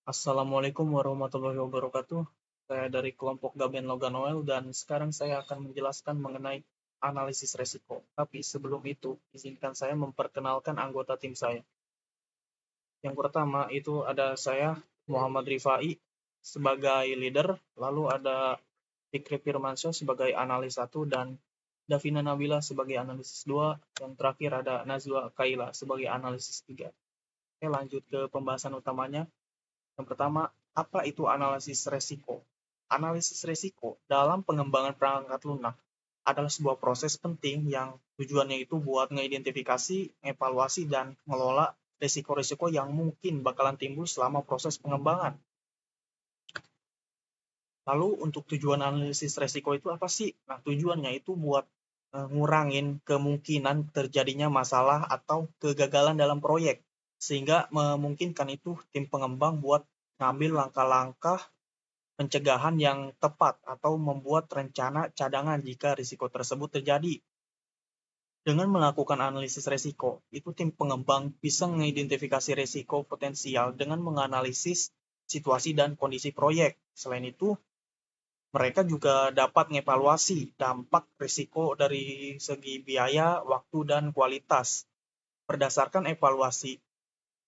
Assalamualaikum warahmatullahi wabarakatuh. Saya dari kelompok Gaben Loganoel dan sekarang saya akan menjelaskan mengenai analisis resiko. Tapi sebelum itu, izinkan saya memperkenalkan anggota tim saya. Yang pertama itu ada saya, Muhammad Rifai, sebagai leader, lalu ada Fikri Firmansyah sebagai analis 1 dan Davina Nabila sebagai analisis 2, dan terakhir ada Nazwa Kaila sebagai analisis 3. Oke, lanjut ke pembahasan utamanya. Yang pertama, apa itu analisis resiko? Analisis resiko dalam pengembangan perangkat lunak adalah sebuah proses penting yang tujuannya itu buat mengidentifikasi, evaluasi, dan mengelola resiko-resiko yang mungkin bakalan timbul selama proses pengembangan. Lalu untuk tujuan analisis resiko itu apa sih? Nah, tujuannya itu buat ngurangin kemungkinan terjadinya masalah atau kegagalan dalam proyek, sehingga memungkinkan itu tim pengembang buat ngambil langkah-langkah pencegahan yang tepat atau membuat rencana cadangan jika risiko tersebut terjadi. Dengan melakukan analisis risiko, itu tim pengembang bisa mengidentifikasi risiko potensial dengan menganalisis situasi dan kondisi proyek. Selain itu, mereka juga dapat mengevaluasi dampak risiko dari segi biaya, waktu, dan kualitas. Berdasarkan evaluasi,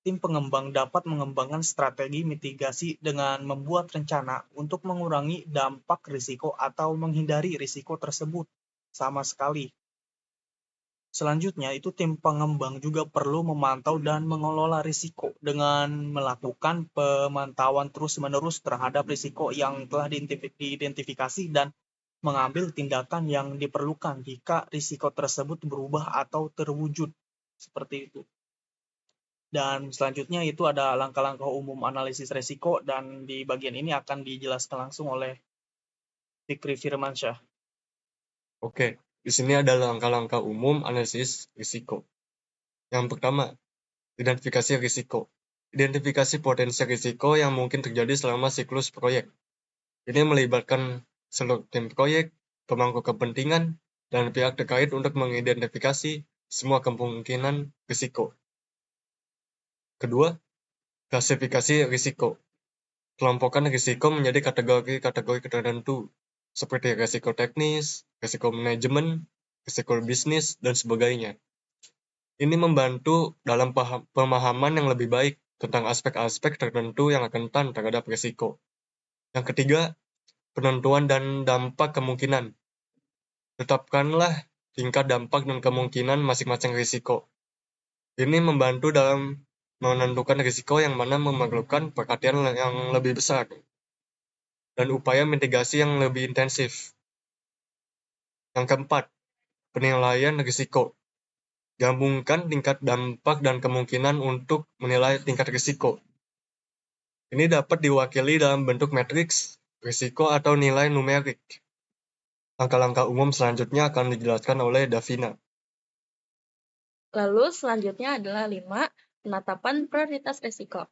tim pengembang dapat mengembangkan strategi mitigasi dengan membuat rencana untuk mengurangi dampak risiko atau menghindari risiko tersebut sama sekali. Selanjutnya, itu tim pengembang juga perlu memantau dan mengelola risiko dengan melakukan pemantauan terus-menerus terhadap risiko yang telah diidentifikasi dan mengambil tindakan yang diperlukan jika risiko tersebut berubah atau terwujud. Seperti itu. Dan selanjutnya itu ada langkah-langkah umum analisis risiko dan di bagian ini akan dijelaskan langsung oleh Fikri Firmansyah. Oke, di sini ada langkah-langkah umum analisis risiko. Yang pertama, identifikasi risiko. Identifikasi potensi risiko yang mungkin terjadi selama siklus proyek. Ini melibatkan seluruh tim proyek, pemangku kepentingan, dan pihak terkait untuk mengidentifikasi semua kemungkinan risiko. Kedua, klasifikasi risiko. Kelompokkan risiko menjadi kategori-kategori tertentu, seperti risiko teknis, risiko manajemen, risiko bisnis, dan sebagainya. Ini membantu dalam pemahaman yang lebih baik tentang aspek-aspek tertentu yang rentan terhadap risiko. Yang ketiga, penentuan dan dampak kemungkinan. Tetapkanlah tingkat dampak dan kemungkinan masing-masing risiko. Ini membantu dalam menentukan risiko yang mana memerlukan perhatian yang lebih besar dan upaya mitigasi yang lebih intensif. Yang keempat, penilaian risiko. Gabungkan tingkat dampak dan kemungkinan untuk menilai tingkat risiko. Ini dapat diwakili dalam bentuk matriks, risiko, atau nilai numerik. Langkah-langkah umum selanjutnya akan dijelaskan oleh Davina. Lalu selanjutnya adalah 5, penetapan prioritas risiko.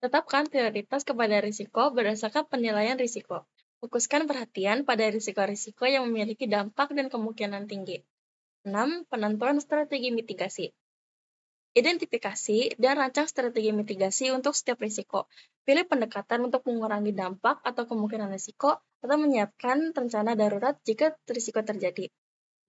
Tetapkan prioritas kepada risiko berdasarkan penilaian risiko. Fokuskan perhatian pada risiko-risiko yang memiliki dampak dan kemungkinan tinggi. 6. Penentuan strategi mitigasi. Identifikasi dan rancang strategi mitigasi untuk setiap risiko. Pilih pendekatan untuk mengurangi dampak atau kemungkinan risiko atau menyiapkan rencana darurat jika risiko terjadi.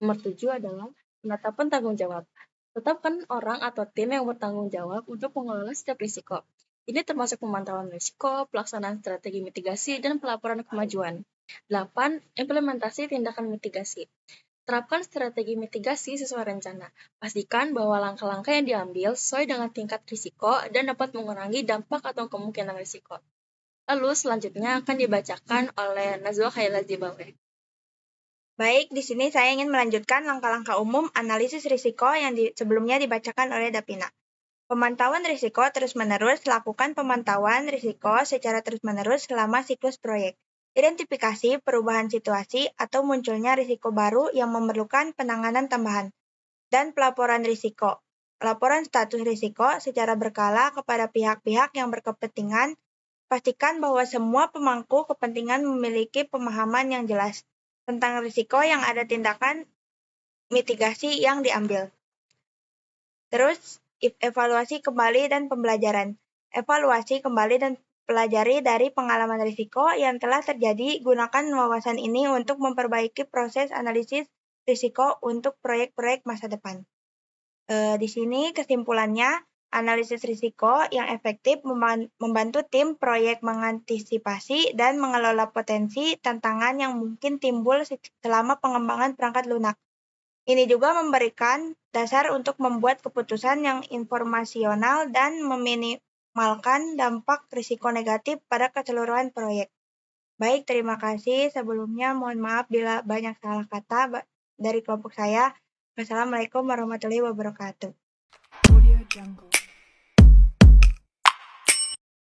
Nomor 7 adalah penetapan tanggung jawab. Tetapkan orang atau tim yang bertanggung jawab untuk mengelola setiap risiko. Ini termasuk pemantauan risiko, pelaksanaan strategi mitigasi, dan pelaporan kemajuan. 8. Implementasi tindakan mitigasi. Terapkan strategi mitigasi sesuai rencana. Pastikan bahwa langkah-langkah yang diambil sesuai dengan tingkat risiko dan dapat mengurangi dampak atau kemungkinan risiko. Lalu selanjutnya akan dibacakan oleh Nazwa Khaila Zibawe. Baik, di sini saya ingin melanjutkan langkah-langkah umum analisis risiko yang sebelumnya dibacakan oleh Davina. Pemantauan risiko terus-menerus. Lakukan pemantauan risiko secara terus-menerus selama siklus proyek. Identifikasi perubahan situasi atau munculnya risiko baru yang memerlukan penanganan tambahan. Dan pelaporan risiko. Laporan status risiko secara berkala kepada pihak-pihak yang berkepentingan. Pastikan bahwa semua pemangku kepentingan memiliki pemahaman yang jelas tentang risiko yang ada tindakan mitigasi yang diambil. Terus, evaluasi kembali dan pembelajaran. Evaluasi kembali dan pelajari dari pengalaman risiko yang telah terjadi. Gunakan wawasan ini untuk memperbaiki proses analisis risiko untuk proyek-proyek masa depan. Di sini kesimpulannya, analisis risiko yang efektif membantu tim proyek mengantisipasi dan mengelola potensi tantangan yang mungkin timbul selama pengembangan perangkat lunak. Ini juga memberikan dasar untuk membuat keputusan yang informasional dan meminimalkan dampak risiko negatif pada keseluruhan proyek. Baik, terima kasih. Sebelumnya mohon maaf bila banyak salah kata dari kelompok saya. Wassalamualaikum warahmatullahi wabarakatuh. Audio Jungle.